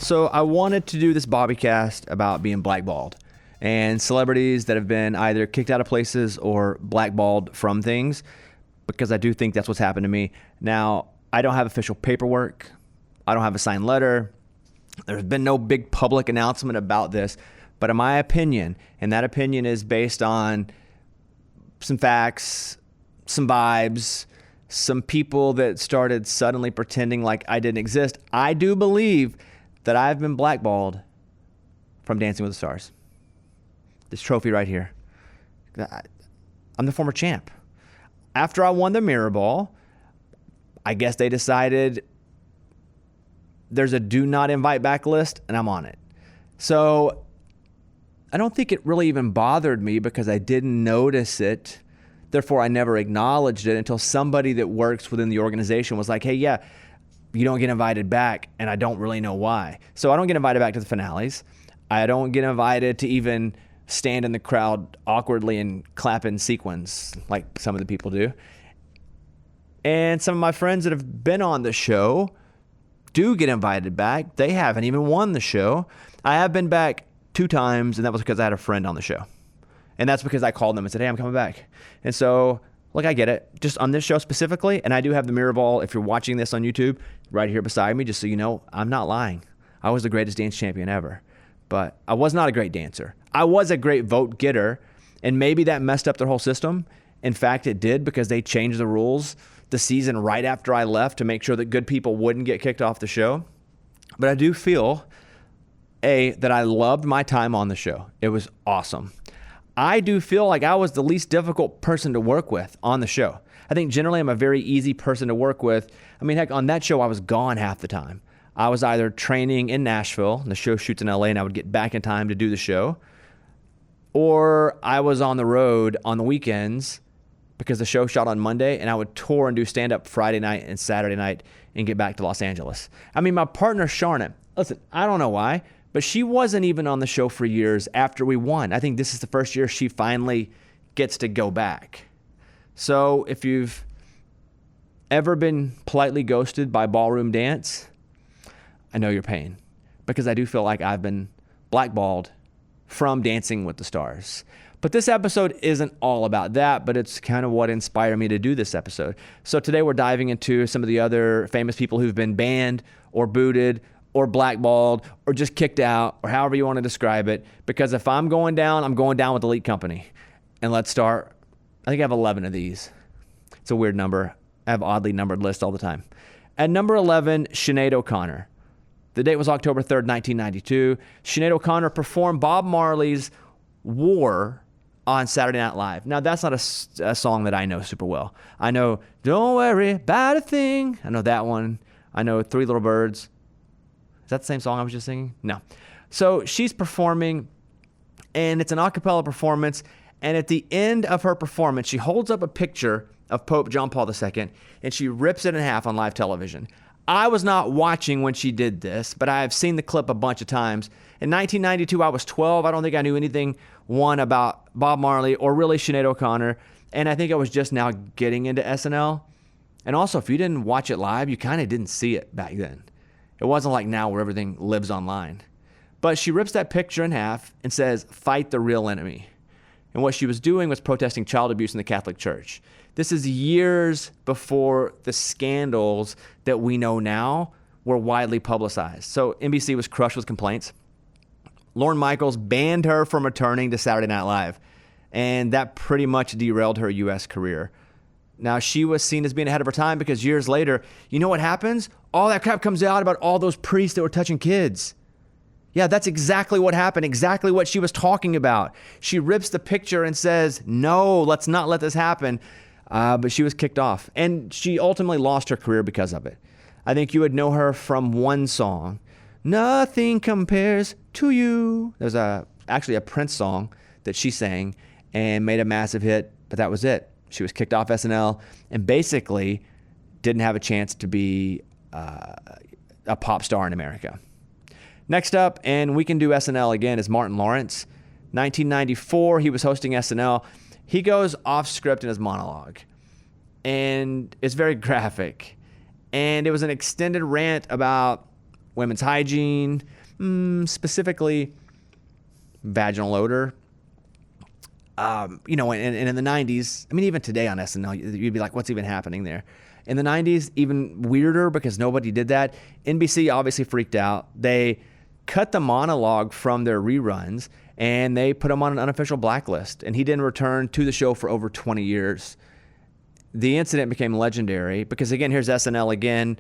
So I wanted to do this BobbyCast about being blackballed and celebrities that have been either kicked out of places or blackballed from things, because I do think that's what's happened to me. Now, I don't have official paperwork. I don't have a signed letter. There's been no big public announcement about this, but in my opinion, and that opinion is based on some facts, some vibes, some people that started suddenly pretending like I didn't exist, I do believe that I've been blackballed from Dancing with the Stars. This trophy right here. I'm the former champ. After I won the Mirror Ball, I guess they decided there's a do not invite back list, and I'm on it. So I don't think it really even bothered me because I didn't notice it. Therefore, I never acknowledged it until somebody that works within the organization was like, hey, yeah, you don't get invited back, and I don't really know why. So I don't get invited back to the finales. I don't get invited to even stand in the crowd awkwardly and clap in sequins like some of the people do. And some of my friends that have been on the show do get invited back. They haven't even won the show. I have been back 2 times, and that was because I had a friend on the show. And that's because I called them and said, hey, I'm coming back. And so, look, I get it. Just on this show specifically, and I do have the Mirror Ball, if you're watching this on YouTube, right here beside me, just so you know, I'm not lying. I was the greatest dance champion ever. But I was not a great dancer. I was a great vote getter, and maybe that messed up their whole system. In fact, it did, because they changed the rules the season right after I left to make sure that good people wouldn't get kicked off the show. But I do feel, that I loved my time on the show. It was awesome. I do feel like I was the least difficult person to work with on the show. I think generally I'm a very easy person to work with. I mean, heck, on that show, I was gone half the time. I was either training in Nashville, and the show shoots in LA, and I would get back in time to do the show, or I was on the road on the weekends because the show shot on Monday, and I would tour and do stand-up Friday night and Saturday night and get back to Los Angeles. I mean, my partner, Charlotte, listen, I don't know why, but she wasn't even on the show for years after we won. I think this is the first year she finally gets to go back. So if you've ever been politely ghosted by ballroom dance, I know your pain, because I do feel like I've been blackballed from Dancing with the Stars. But this episode isn't all about that, but it's kind of what inspired me to do this episode. So today we're diving into some of the other famous people who've been banned or booted or blackballed or just kicked out, or however you want to describe it. Because if I'm going down with Elite Company. And let's start. I think I have 11 of these. It's a weird number. I have oddly numbered lists all the time. At number 11, Sinead O'Connor. The date was October 3rd, 1992. Sinead O'Connor performed Bob Marley's War on Saturday Night Live. Now, that's not a song that I know super well. I know Don't Worry About a Thing. I know that one. I know Three Little Birds. Is that the same song I was just singing? No. So she's performing, and it's an a cappella performance. And at the end of her performance, she holds up a picture of Pope John Paul II, and she rips it in half on live television. I was not watching when she did this, but I have seen the clip a bunch of times. In 1992, I was 12. I don't think I knew anything, about Bob Marley or really Sinead O'Connor. And I think I was just now getting into SNL. And also, if you didn't watch it live, you kind of didn't see it back then. It wasn't like now where everything lives online. But she rips that picture in half and says, "Fight the real enemy." And what she was doing was protesting child abuse in the Catholic Church. This is years before the scandals that we know now were widely publicized. So NBC was crushed with complaints. Lorne Michaels banned her from returning to Saturday Night Live, and that pretty much derailed her U.S. career. Now, she was seen as being ahead of her time because years later, you know what happens? All that crap comes out about all those priests that were touching kids. Yeah, that's exactly what happened, exactly what she was talking about. She rips the picture and says, no, let's not let this happen. But she was kicked off, and she ultimately lost her career because of it. I think you would know her from one song, "Nothing Compares to You." There's actually a Prince song that she sang and made a massive hit, but that was it. She was kicked off SNL and basically didn't have a chance to be a pop star in America. Next up, and we can do SNL again, is Martin Lawrence. 1994, he was hosting SNL. He goes off script in his monologue, and it's very graphic. And it was an extended rant about women's hygiene, specifically vaginal odor. And in the 90s, I mean, even today on SNL, you'd be like, what's even happening there? In the 90s, even weirder because nobody did that. NBC obviously freaked out. They cut the monologue from their reruns and they put him on an unofficial blacklist. And he didn't return to the show for over 20 years. The incident became legendary because, again, here's SNL again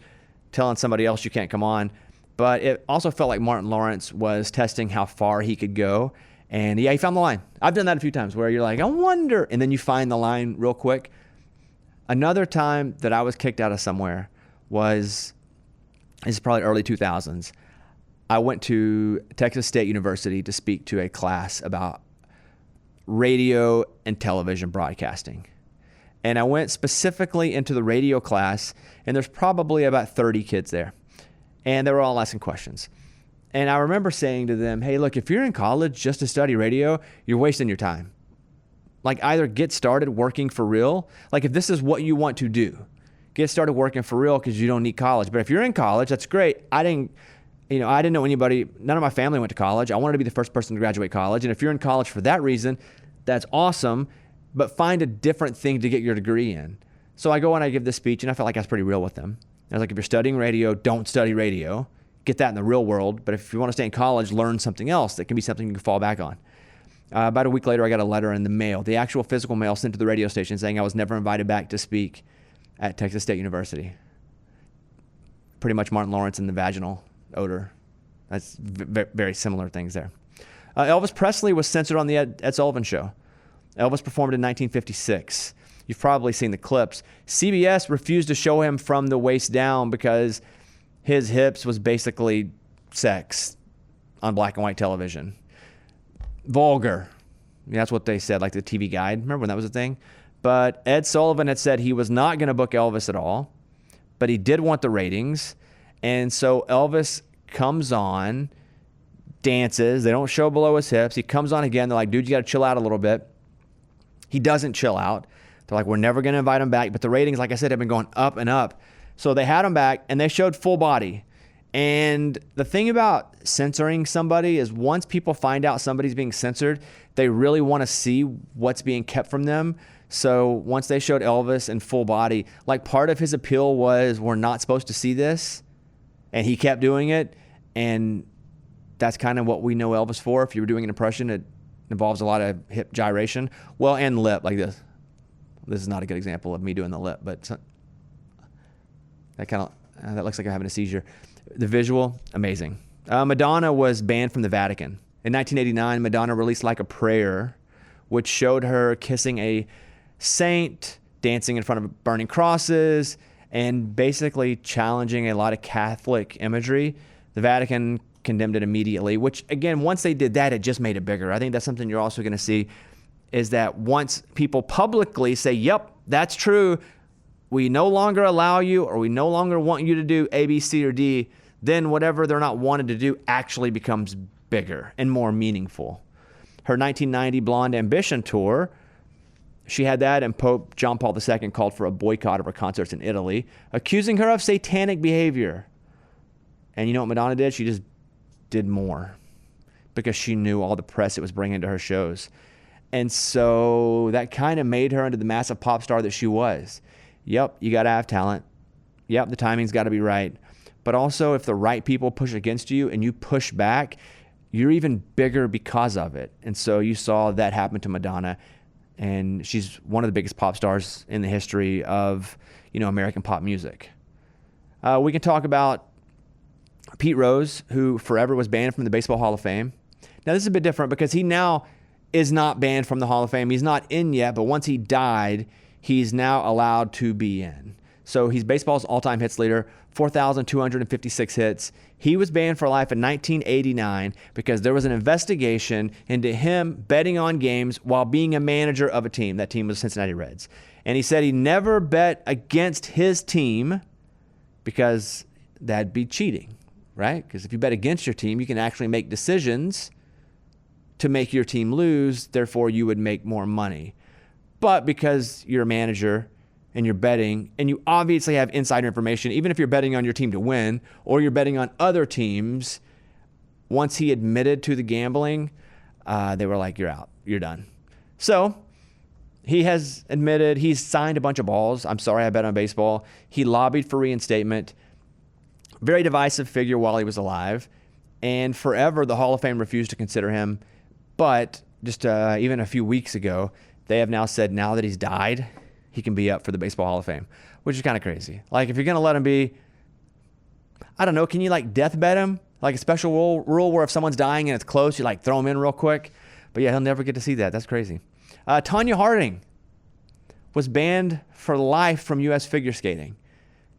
telling somebody else you can't come on. But it also felt like Martin Lawrence was testing how far he could go. And yeah, he found the line. I've done that a few times where you're like, I wonder. And then you find the line real quick. Another time that I was kicked out of somewhere this is probably early 2000s. I went to Texas State University to speak to a class about radio and television broadcasting. And I went specifically into the radio class, and there's probably about 30 kids there. And they were all asking questions. And I remember saying to them, hey, look, if you're in college just to study radio, you're wasting your time. Like, either get started working for real. Like, if this is what you want to do, get started working for real because you don't need college. But if you're in college, that's great. I didn't know anybody. None of my family went to college. I wanted to be the first person to graduate college. And if you're in college for that reason, that's awesome. But find a different thing to get your degree in. So I go and I give this speech, and I felt like I was pretty real with them. I was like, if you're studying radio, don't study radio. Get that in the real world. But if you want to stay in college, learn something else that can be something you can fall back on. About a week later, I got a letter in the mail, the actual physical mail sent to the radio station saying I was never invited back to speak at Texas State University. Pretty much Martin Lawrence and the vaginal odor. That's very similar things there. Elvis Presley was censored on the Ed Sullivan Show. Elvis performed in 1956. You've probably seen the clips. CBS refused to show him from the waist down because his hips was basically sex on black and white television. Vulgar. That's what they said, like the TV Guide. Remember when that was a thing? But Ed Sullivan had said he was not going to book Elvis at all, but he did want the ratings. And so Elvis comes on, dances. They don't show below his hips. He comes on again. They're like, dude, you got to chill out a little bit. He doesn't chill out. They're like, we're never going to invite him back. But the ratings, like I said, have been going up and up. So they had him back, and they showed full body. And the thing about censoring somebody is once people find out somebody's being censored, they really want to see what's being kept from them. So once they showed Elvis in full body, like part of his appeal was we're not supposed to see this. And he kept doing it. And that's kind of what we know Elvis for. If you were doing an impression, it involves a lot of hip gyration. Well, and lip like this. This is not a good example of me doing the lip, but that looks like I'm having a seizure. The visual, amazing. Madonna was banned from the Vatican. In 1989, Madonna released Like a Prayer, which showed her kissing a saint, dancing in front of burning crosses, and basically challenging a lot of Catholic imagery. The Vatican condemned it immediately, which, again, once they did that, it just made it bigger. I think that's something you're also going to see is that once people publicly say, yep, that's true, we no longer allow you or we no longer want you to do A, B, C, or D, then whatever they're not wanted to do actually becomes bigger and more meaningful. Her 1990 Blonde Ambition tour, she had that, and Pope John Paul II called for a boycott of her concerts in Italy, accusing her of satanic behavior. And you know what Madonna did? She just did more because she knew all the press it was bringing to her shows. And so that kind of made her into the massive pop star that she was. Yep, you got to have talent. Yep, the timing's got to be right. But also, if the right people push against you and you push back, you're even bigger because of it. And so you saw that happen to Madonna. And she's one of the biggest pop stars in the history of, American pop music. We can talk about Pete Rose, who forever was banned from the Baseball Hall of Fame. Now, this is a bit different because he now is not banned from the Hall of Fame. He's not in yet, but once he died, he's now allowed to be in. So he's baseball's all-time hits leader, 4,256 hits. He was banned for life in 1989 because there was an investigation into him betting on games while being a manager of a team. That team was Cincinnati Reds. And he said he never bet against his team because that'd be cheating, right? Because if you bet against your team, you can actually make decisions to make your team lose. Therefore, you would make more money. But because you're a manager, and you're betting, and you obviously have insider information, even if you're betting on your team to win or you're betting on other teams, once he admitted to the gambling, they were like, you're out, you're done. So he has admitted he's signed a bunch of balls. I'm sorry, I bet on baseball. He lobbied for reinstatement. Very divisive figure while he was alive. And forever, the Hall of Fame refused to consider him. But just even a few weeks ago, they have now said now that he's died, he can be up for the Baseball Hall of Fame, which is kind of crazy. Like, if you're going to let him be, I don't know, can you like death bet him? Like a special rule where if someone's dying and it's close, you like throw him in real quick. But yeah, he'll never get to see that. That's crazy. Tonya Harding was banned for life from U.S. figure skating.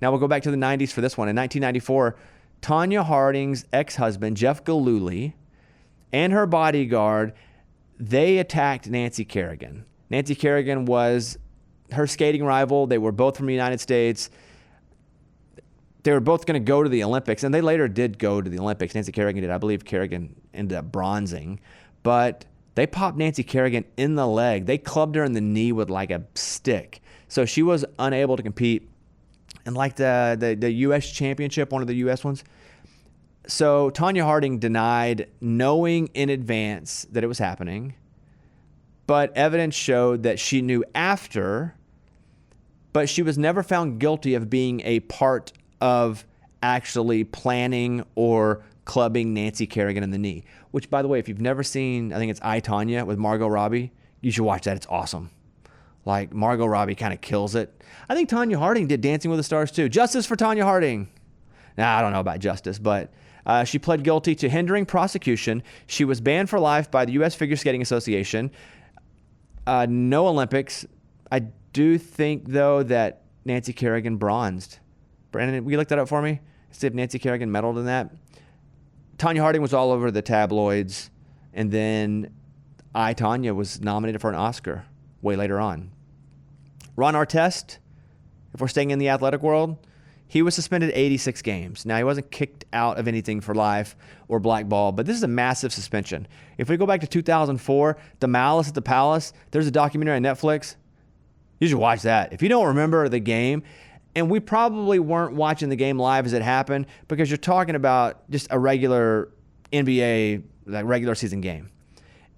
Now we'll go back to the 90s for this one. In 1994, Tonya Harding's ex-husband, Jeff Gillooly, and her bodyguard, they attacked Nancy Kerrigan. Nancy Kerrigan was her skating rival. They were both from the United States. They were both going to go to the Olympics, and they later did go to the Olympics. Nancy Kerrigan did. I believe Kerrigan ended up bronzing. But they popped Nancy Kerrigan in the leg. They clubbed her in the knee with like a stick. So she was unable to compete in like the U.S. championship, one of the U.S. ones. So Tonya Harding denied knowing in advance that it was happening, but evidence showed that she knew after, but she was never found guilty of being a part of actually planning or clubbing Nancy Kerrigan in the knee. Which, by the way, if you've never seen, I think it's I, Tonya with Margot Robbie, you should watch that. It's awesome. Like, Margot Robbie kind of kills it. I think Tonya Harding did Dancing with the Stars too. Justice for Tonya Harding. Nah, I don't know about justice, but she pled guilty to hindering prosecution. She was banned for life by the U.S. Figure Skating Association. No Olympics. I do think, though, that Nancy Kerrigan bronzed. Brandon, will you look that up for me? See if Nancy Kerrigan medaled in that. Tonya Harding was all over the tabloids, and then I, Tonya, was nominated for an Oscar way later on. Ron Artest, if we're staying in the athletic world, he was suspended 86 games. Now, he wasn't kicked out of anything for life or blackballed, but this is a massive suspension. If we go back to 2004, The Malice at the Palace, there's a documentary on Netflix. You should watch that. If you don't remember the game, and we probably weren't watching the game live as it happened because you're talking about just a regular NBA, like regular season game.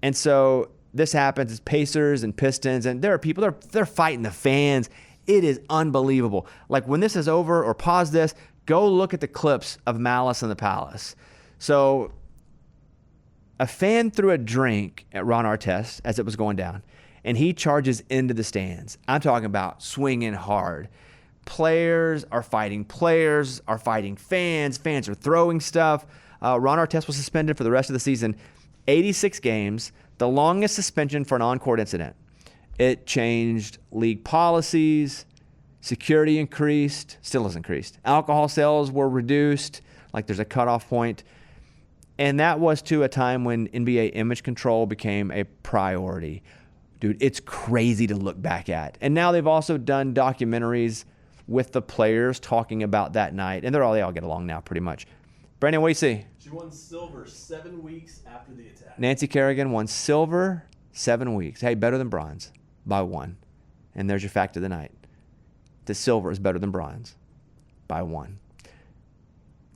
And so this happens. It's Pacers and Pistons, and there are people, they're fighting the fans. It is unbelievable. Like, when this is over, or pause this, go look at the clips of Malice in the Palace. So a fan threw a drink at Ron Artest as it was going down, and he charges into the stands. I'm talking about swinging hard. Players are fighting fans. Fans are throwing stuff. Ron Artest was suspended for the rest of the season. 86 games, the longest suspension for an on-court incident. It changed league policies. Security increased. Still has increased. Alcohol sales were reduced. Like, there's a cutoff point. And that was to a time when NBA image control became a priority. Dude, it's crazy to look back at. And now they've also done documentaries with the players talking about that night. And they all get along now pretty much. Brandon, what do you see? She won silver 7 weeks after the attack. Nancy Kerrigan won silver 7 weeks. Hey, better than bronze by 1. And there's your fact of the night. The silver is better than bronze by 1.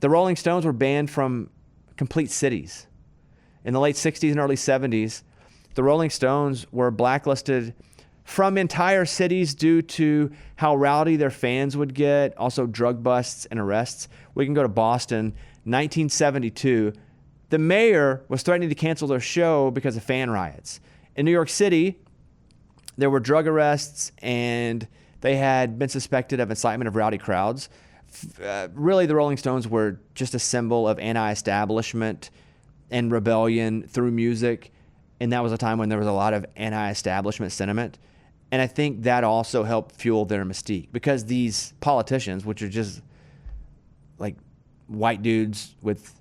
The Rolling Stones were banned from complete cities. In the late 60s and early 70s, the Rolling Stones were blacklisted from entire cities due to how rowdy their fans would get, also drug busts and arrests. We can go to Boston, 1972. The mayor was threatening to cancel their show because of fan riots. In New York City, there were drug arrests, and they had been suspected of incitement of rowdy crowds. Really, the Rolling Stones were just a symbol of anti-establishment and rebellion through music, and that was a time when there was a lot of anti-establishment sentiment. And I think that also helped fuel their mystique, because these politicians, which are just like white dudes with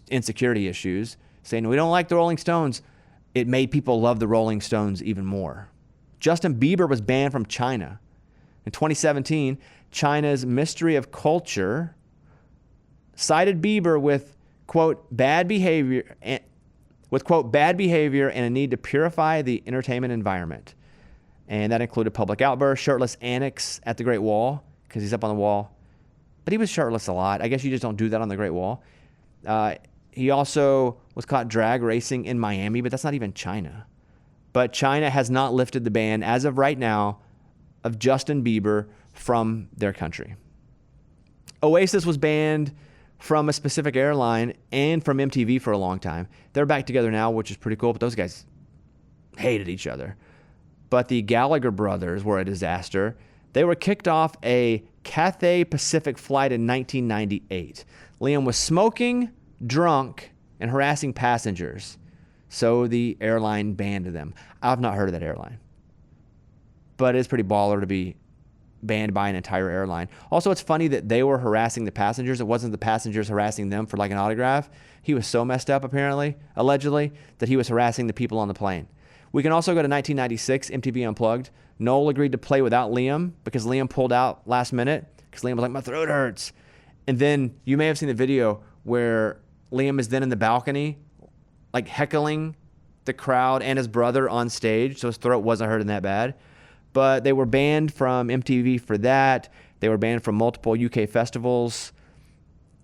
insecurity issues, saying, we don't like the Rolling Stones, it made people love the Rolling Stones even more. Justin Bieber was banned from China. In 2017, China's Ministry of Culture cited Bieber with, quote, bad behavior and a need to purify the entertainment environment. And that included public outbursts, shirtless annex at the Great Wall, because he's up on the wall. But he was shirtless a lot. I guess you just don't do that on the Great Wall. He also was caught drag racing in Miami, but that's not even China. But China has not lifted the ban, as of right now, of Justin Bieber from their country. Oasis was banned from a specific airline and from MTV for a long time. They're back together now, which is pretty cool, but those guys hated each other. But the Gallagher brothers were a disaster. They were kicked off a Cathay Pacific flight in 1998. Liam was smoking, drunk, and harassing passengers. So the airline banned them. I've not heard of that airline. But it's pretty baller to be banned by an entire airline. Also, it's funny that they were harassing the passengers. It wasn't the passengers harassing them for like an autograph. He was so messed up, apparently, allegedly, that he was harassing the people on the plane. We can also go to 1996, MTV Unplugged. Noel agreed to play without Liam because Liam pulled out last minute because Liam was like, my throat hurts. And then you may have seen the video where Liam is then in the balcony, like heckling the crowd and his brother on stage, so his throat wasn't hurting that bad. But they were banned from MTV for that. They were banned from multiple UK festivals.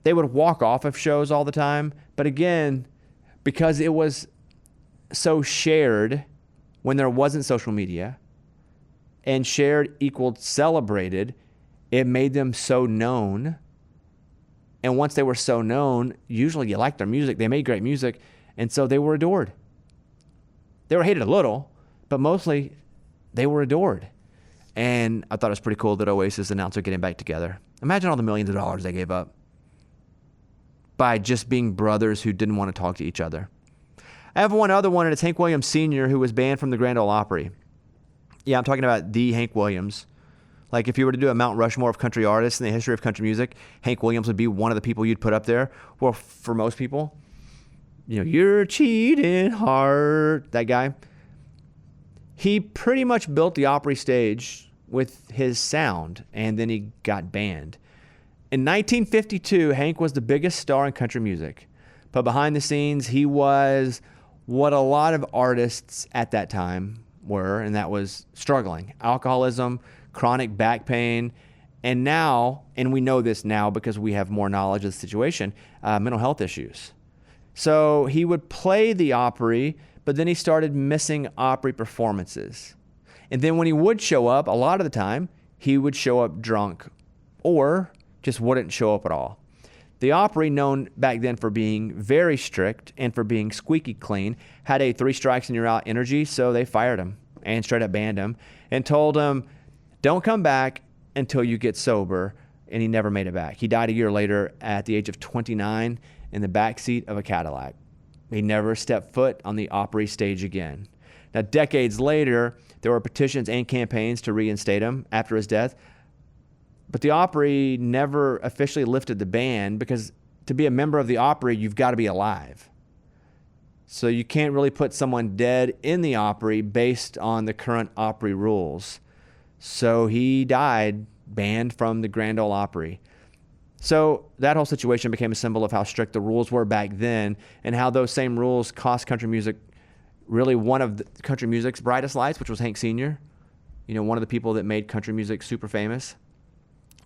They would walk off of shows all the time. But again, because it was so shared when there wasn't social media, and shared equaled celebrated, it made them so known. And once they were so known, usually you liked their music. They made great music, and so they were adored. They were hated a little, but mostly they were adored. And I thought it was pretty cool that Oasis announced they're getting back together. Imagine all the millions of dollars they gave up by just being brothers who didn't want to talk to each other. I have one other one, and it's Hank Williams Sr., who was banned from the Grand Ole Opry. Yeah, I'm talking about the Hank Williams. Like if you were to do a Mount Rushmore of country artists in the history of country music, Hank Williams would be one of the people you'd put up there. Well, for most people, you're cheating heart, that guy. He pretty much built the Opry stage with his sound, and then he got banned. In 1952, Hank was the biggest star in country music. But behind the scenes, he was what a lot of artists at that time were, and that was struggling. Alcoholism, chronic back pain, and now, and we know this now because we have more knowledge of the situation, mental health issues. So he would play the Opry, but then he started missing Opry performances. And then when he would show up, a lot of the time, he would show up drunk or just wouldn't show up at all. The Opry, known back then for being very strict and for being squeaky clean, had a 3 strikes and you're out energy, so they fired him and straight up banned him and told him, don't come back until you get sober, and he never made it back. He died a year later at the age of 29 in the backseat of a Cadillac. He never stepped foot on the Opry stage again. Now, decades later, there were petitions and campaigns to reinstate him after his death. But the Opry never officially lifted the ban because to be a member of the Opry, you've got to be alive. So you can't really put someone dead in the Opry based on the current Opry rules. So he died banned from the Grand Ole Opry. So that whole situation became a symbol of how strict the rules were back then and how those same rules cost country music really one of the country music's brightest lights, which was Hank Sr., one of the people that made country music super famous.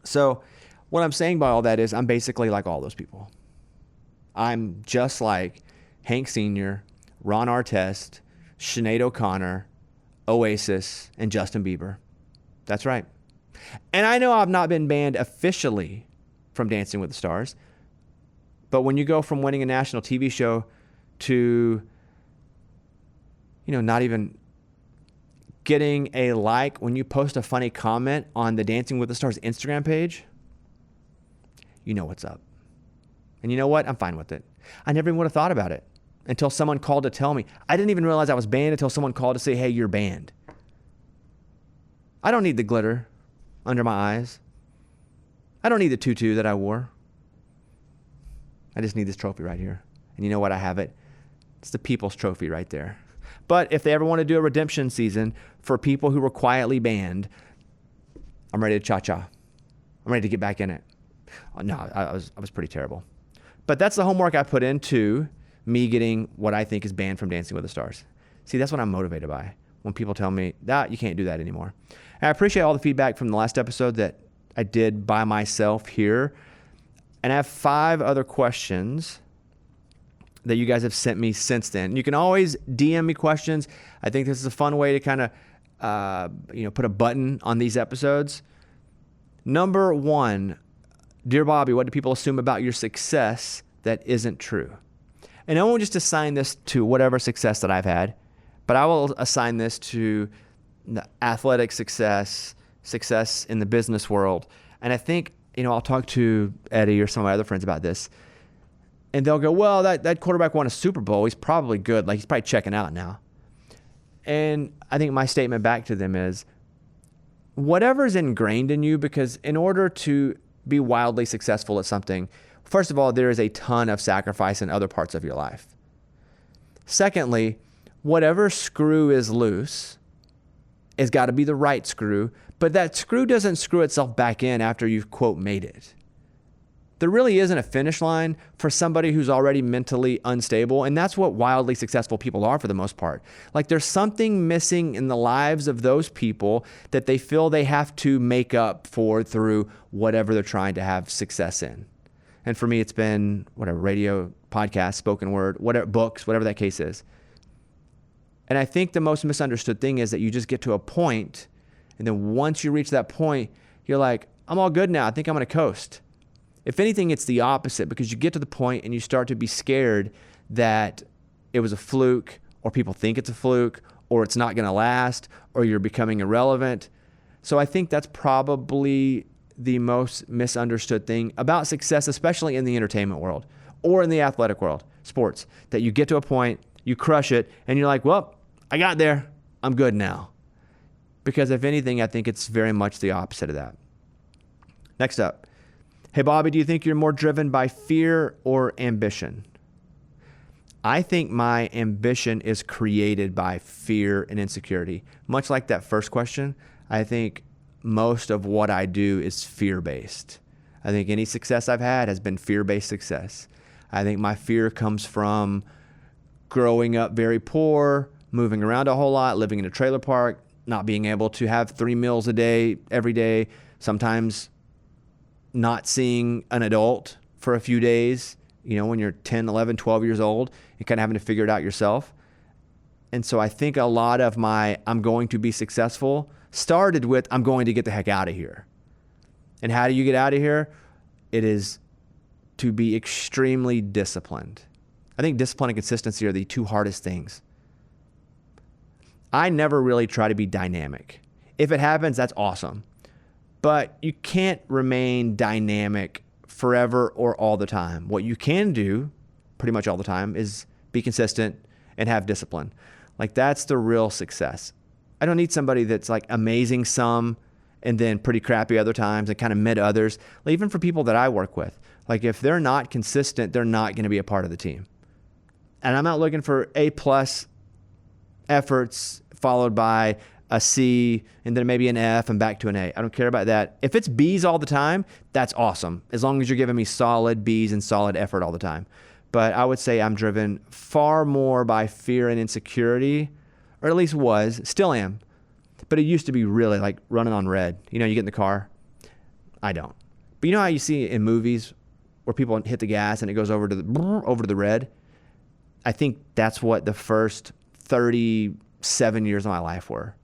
So what I'm saying by all that is I'm basically like all those people. I'm just like Hank Sr., Ron Artest, Sinead O'Connor, Oasis, and Justin Bieber. That's right. And I know I've not been banned officially from Dancing with the Stars, but when you go from winning a national TV show to, not even getting a like when you post a funny comment on the Dancing with the Stars Instagram page, you know what's up. And you know what? I'm fine with it. I never even would have thought about it until someone called to tell me. I didn't even realize I was banned until someone called to say, hey, you're banned. I don't need the glitter under my eyes. I don't need the tutu that I wore. I just need this trophy right here. And you know what? I have it. It's the People's Trophy right there. But if they ever want to do a redemption season for people who were quietly banned, I'm ready to cha-cha. I'm ready to get back in it. No, I was pretty terrible. But that's the homework I put into me getting what I think is banned from Dancing with the Stars. See, that's what I'm motivated by. when people tell me that you can't do that anymore. And I appreciate all the feedback from the last episode that I did by myself here. And I have 5 other questions that you guys have sent me since then. You can always DM me questions. I think this is a fun way to kind of, put a button on these episodes. Number 1, Dear Bobby, what do people assume about your success that isn't true? And I won't just assign this to whatever success that I've had, but I will assign this to the athletic success in the business world. And I think, I'll talk to Eddie or some of my other friends about this, and they'll go, well, that quarterback won a Super Bowl. He's probably good. Like, he's probably checking out now. And I think my statement back to them is, whatever's ingrained in you, because in order to be wildly successful at something, first of all, there is a ton of sacrifice in other parts of your life. Secondly, whatever screw is loose has got to be the right screw, but that screw doesn't screw itself back in after you've, quote, made it. There really isn't a finish line for somebody who's already mentally unstable, and that's what wildly successful people are for the most part. Like, there's something missing in the lives of those people that they feel they have to make up for through whatever they're trying to have success in. And for me, it's been whatever, radio, podcast, spoken word, whatever, books, whatever that case is. And I think the most misunderstood thing is that you just get to a point, and then once you reach that point, you're like, I'm all good now. I think I'm going to coast. If anything, it's the opposite, because you get to the point and you start to be scared that it was a fluke, or people think it's a fluke, or it's not going to last, or you're becoming irrelevant. So I think that's probably the most misunderstood thing about success, especially in the entertainment world or in the athletic world, sports, that you get to a point, you crush it, and you're like, well, I got there. I'm good now. Because if anything, I think it's very much the opposite of that. Next up. Hey, Bobby, do you think you're more driven by fear or ambition? I think my ambition is created by fear and insecurity. Much like that first question, I think most of what I do is fear-based. I think any success I've had has been fear-based success. I think my fear comes from growing up very poor, moving around a whole lot, living in a trailer park, not being able to have 3 meals a day, every day, sometimes not seeing an adult for a few days, when you're 10, 11, 12 years old, and kind of having to figure it out yourself. And so I think a lot of my I'm going to be successful started with I'm going to get the heck out of here. And how do you get out of here? It is to be extremely disciplined. I think discipline and consistency are the 2 hardest things. I never really try to be dynamic. If it happens, that's awesome. But you can't remain dynamic forever or all the time. What you can do pretty much all the time is be consistent and have discipline. Like, that's the real success. I don't need somebody that's like amazing some and then pretty crappy other times and kind of mid others. Like, even for people that I work with, like, if they're not consistent, they're not going to be a part of the team. And I'm not looking for A+ efforts followed by a C, and then maybe an F and back to an A. I don't care about that. If it's B's all the time, that's awesome, as long as you're giving me solid B's and solid effort all the time. But I would say I'm driven far more by fear and insecurity, or at least was, still am. But it used to be really like running on red. You get in the car. I don't. But you know how you see in movies where people hit the gas and it goes over to the red? I think that's what the first 37 years of my life were.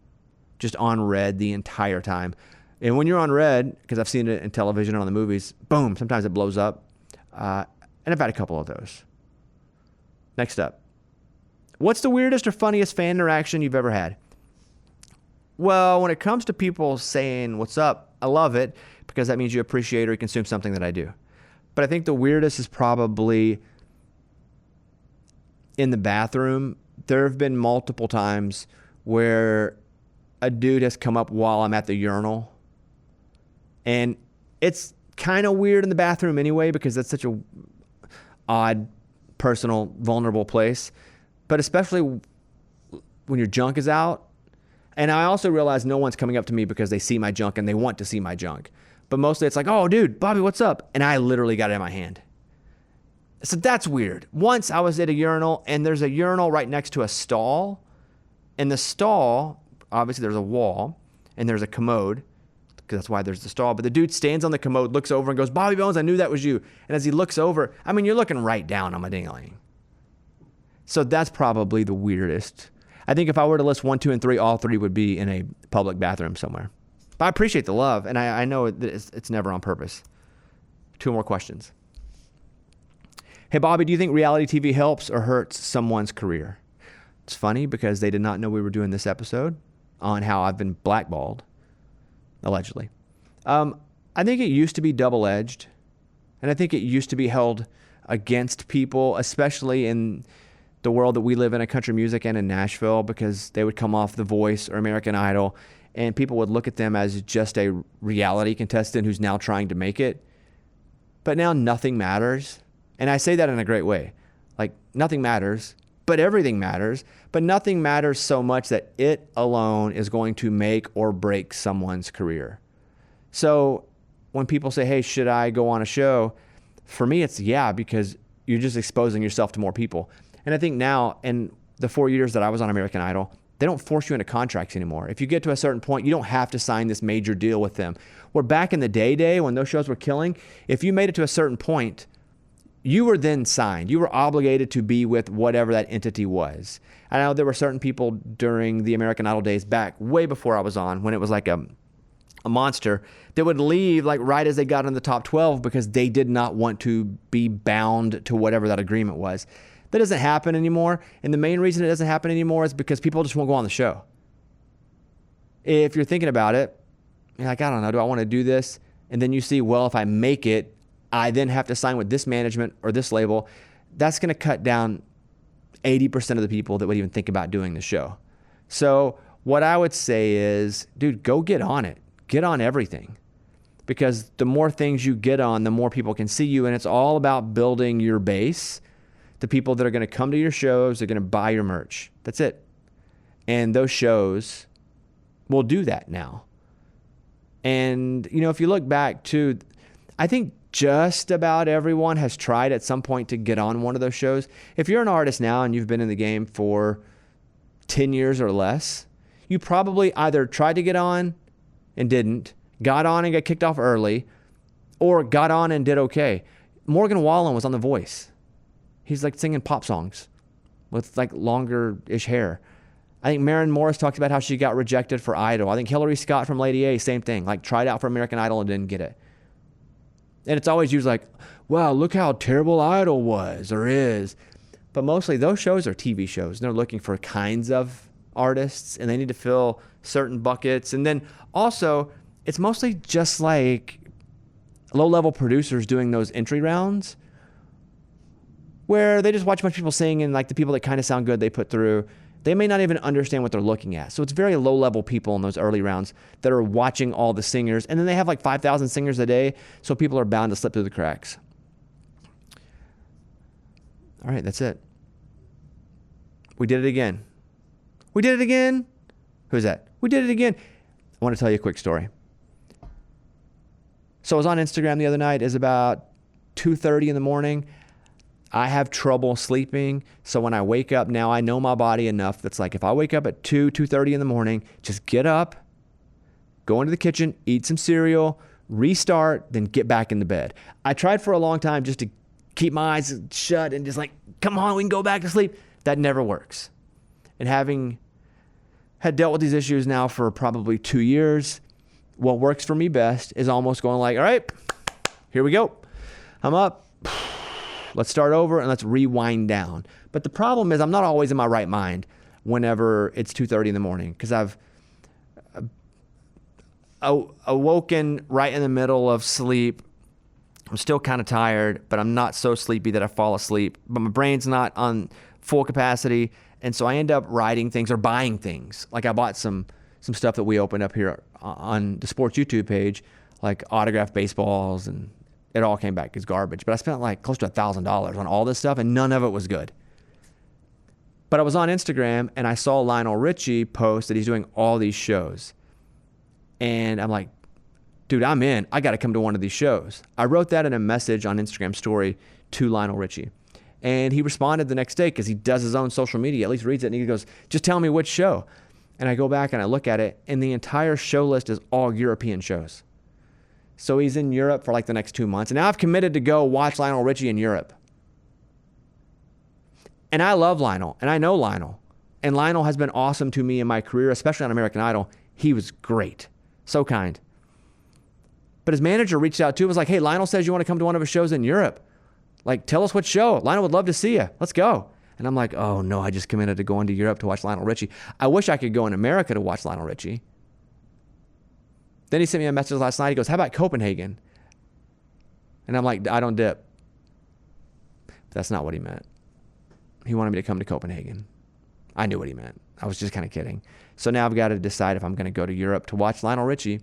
Just on red the entire time. And when you're on red, because I've seen it in television or on the movies, boom, sometimes it blows up. And I've had a couple of those. Next up. What's the weirdest or funniest fan interaction you've ever had? Well, when it comes to people saying, what's up, I love it, because that means you appreciate or you consume something that I do. But I think the weirdest is probably in the bathroom. There have been multiple times where a dude has come up while I'm at the urinal. And it's kind of weird in the bathroom anyway, because that's such a odd, personal, vulnerable place. But especially when your junk is out. And I also realize no one's coming up to me because they see my junk and they want to see my junk. But mostly it's like, oh, dude, Bobby, what's up? And I literally got it in my hand. So that's weird. Once I was at a urinal, and there's a urinal right next to a stall. in the stall, obviously there's a wall and there's a commode, because that's why there's the stall. But the dude stands on the commode, looks over and goes, "Bobby Bones, I knew that was you." And as he looks over, I mean, you're looking right down on my ding-a-ling. So that's probably the weirdest. I think if I were to list 1, 2, and 3, all 3 would be in a public bathroom somewhere. But I appreciate the love, and I know that it's never on purpose. 2 more questions. Hey, Bobby, do you think reality TV helps or hurts someone's career? It's funny because they did not know we were doing this episode on how I've been blackballed, allegedly. I think it used to be double-edged, and I think it used to be held against people, especially in the world that we live in country music and in Nashville, because they would come off The Voice or American Idol, and people would look at them as just a reality contestant who's now trying to make it. But now nothing matters. And I say that in a great way. Like, nothing matters, but everything matters. But nothing matters so much that it alone is going to make or break someone's career. So when people say, "Hey, should I go on a show?" For me, it's yeah, because you're just exposing yourself to more people. And I think now, in the 4 years that I was on American Idol, they don't force you into contracts anymore. If you get to a certain point, you don't have to sign this major deal with them. Where back in the day when those shows were killing, if you made it to a certain point, you were then signed. You were obligated to be with whatever that entity was. I know there were certain people during the American Idol days back way before I was on, when it was like a monster, that would leave like right as they got in the top 12 because they did not want to be bound to whatever that agreement was. That doesn't happen anymore. And the main reason it doesn't happen anymore is because people just won't go on the show. If you're thinking about it, you're like, I don't know, do I want to do this? And then you see, well, if I make it, I then have to sign with this management or this label. That's going to cut down 80% of the people that would even think about doing the show. So what I would say is, dude, go get on it. Get on everything. Because the more things you get on, the more people can see you. And it's all about building your base. The people that are going to come to your shows, they're going to buy your merch. That's it. And those shows will do that now. And, you know, if you look back to, I think just about everyone has tried at some point to get on one of those shows. If you're an artist now and you've been in the game for 10 years or less, you probably either tried to get on and didn't, got on and got kicked off early, or got on and did okay. Morgan Wallen was on The Voice. He's like singing pop songs with like longer-ish hair. I think Maren Morris talked about how she got rejected for Idol. I think Hillary Scott from Lady A, same thing. Like tried out for American Idol and didn't get it. And it's always used like, wow, look how terrible Idol was or is. But mostly those shows are TV shows. And they're looking for kinds of artists and they need to fill certain buckets. And then also, it's mostly just like low-level producers doing those entry rounds where they just watch a bunch of people sing and like the people that kind of sound good they put through, they may not even understand what they're looking at. So it's very low-level people in those early rounds that are watching all the singers. And then they have like 5,000 singers a day, so people are bound to slip through the cracks. All right, that's it. We did it again. We did it again? Who's that? We did it again. I want to tell you a quick story. So I was on Instagram the other night. It's about 2:30 in the morning. I have trouble sleeping. So when I wake up now, I know my body enough that's like, if I wake up at 2:30 in the morning, just get up, go into the kitchen, eat some cereal, restart, then get back into bed. I tried for a long time just to keep my eyes shut and just like, come on, we can go back to sleep. That never works. And having had dealt with these issues now for probably 2 years, what works for me best is almost going like, all right, here we go. I'm up. Let's start over and let's rewind down. But the problem is I'm not always in my right mind whenever it's 2:30 in the morning because I've awoken right in the middle of sleep. I'm still kind of tired, but I'm not so sleepy that I fall asleep. But my brain's not on full capacity, and so I end up writing things or buying things. Like I bought some stuff that we opened up here on the sports YouTube page, like autographed baseballs, and it all came back as garbage. But I spent like close to $1,000 on all this stuff, and none of it was good. But I was on Instagram, and I saw Lionel Richie post that he's doing all these shows. And I'm like, dude, I'm in. I got to come to one of these shows. I wrote that in a message on Instagram story to Lionel Richie. And he responded the next day because he does his own social media, at least reads it, and he goes, just tell me which show. And I go back and I look at it, and the entire show list is all European shows. So he's in Europe for like the next 2 months. And now I've committed to go watch Lionel Richie in Europe. And I love Lionel, and I know Lionel. And Lionel has been awesome to me in my career, especially on American Idol. He was great. So kind. But his manager reached out to him, was like, hey, Lionel says you want to come to one of his shows in Europe. Like, tell us what show. Lionel would love to see you. Let's go. And I'm like, oh, no, I just committed to going to Europe to watch Lionel Richie. I wish I could go in America to watch Lionel Richie. Then he sent me a message last night. He goes, how about Copenhagen? And I'm like, I don't dip. But that's not what he meant. He wanted me to come to Copenhagen. I knew what he meant. I was just kind of kidding. So now I've got to decide if I'm going to go to Europe to watch Lionel Richie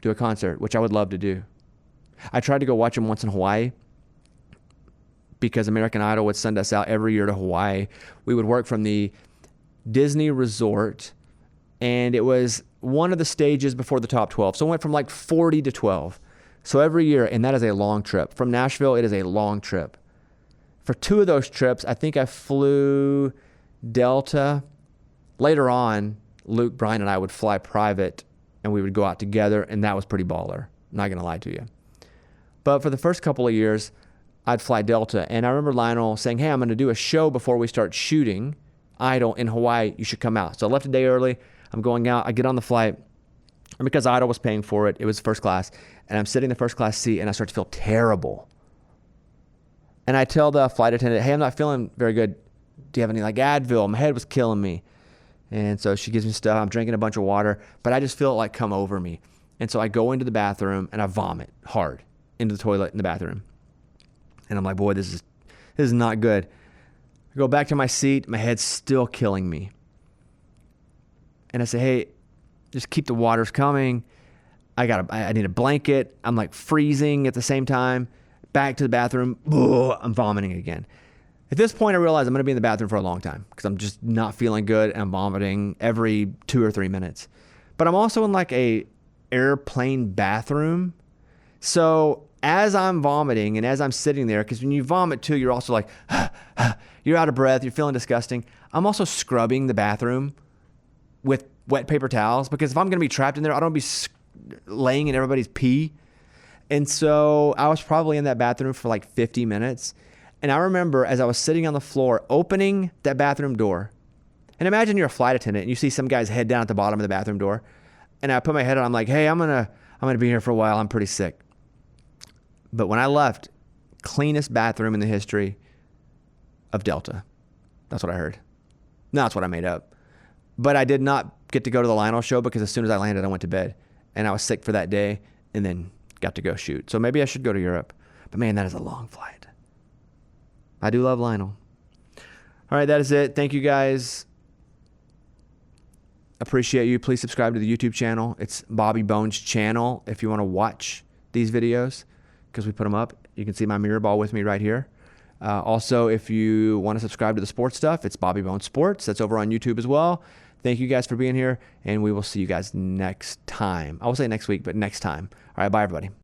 do a concert, which I would love to do. I tried to go watch him once in Hawaii because American Idol would send us out every year to Hawaii. We would work from the Disney resort, and it was one of the stages before the top 12. So it went from like 40 to 12. So every year, and that is a long trip. From Nashville, it is a long trip. For 2 of those trips, I think I flew Delta. Later on, Luke, Brian, and I would fly private, and we would go out together, and that was pretty baller. I'm not going to lie to you. But for the first couple of years, I'd fly Delta. And I remember Lionel saying, hey, I'm going to do a show before we start shooting Idol in Hawaii. You should come out. So I left a day early. I'm going out. I get on the flight. And because Idol was paying for it, it was first class. And I'm sitting in the first class seat, and I start to feel terrible. And I tell the flight attendant, hey, I'm not feeling very good. Do you have any like Advil? My head was killing me. And so she gives me stuff. I'm drinking a bunch of water, but I just feel it like come over me. And so I go into the bathroom and I vomit hard into the toilet in the bathroom. And I'm like, boy, this is not good. I go back to my seat. My head's still killing me. And I say, hey, just keep the waters coming. I need a blanket. I'm like freezing at the same time. Back to the bathroom. I'm vomiting again. At this point, I realize I'm going to be in the bathroom for a long time because I'm just not feeling good and I'm vomiting every 2 or 3 minutes. But I'm also in like a airplane bathroom. So as I'm vomiting and as I'm sitting there, because when you vomit too, you're also like, you're out of breath, you're feeling disgusting. I'm also scrubbing the bathroom with wet paper towels because if I'm going to be trapped in there, I don't want to be laying in everybody's pee. And so I was probably in that bathroom for like 50 minutes. And I remember as I was sitting on the floor, opening that bathroom door. And imagine you're a flight attendant and you see some guy's head down at the bottom of the bathroom door. And I put my head on, I'm like, hey, I'm gonna be here for a while. I'm pretty sick. But when I left, cleanest bathroom in the history of Delta. That's what I heard. No, that's what I made up. But I did not get to go to the Lionel show because as soon as I landed, I went to bed. And I was sick for that day and then got to go shoot. So maybe I should go to Europe. But man, that is a long flight. I do love Lionel. All right, that is it. Thank you guys. Appreciate you. Please subscribe to the YouTube channel. It's Bobby Bones channel if you want to watch these videos because we put them up. You can see my mirror ball with me right here. Also, if you want to subscribe to the sports stuff, it's Bobby Bones Sports. That's over on YouTube as well. Thank you guys for being here, and we will see you guys next time. I will say next week, but next time. All right, bye, everybody.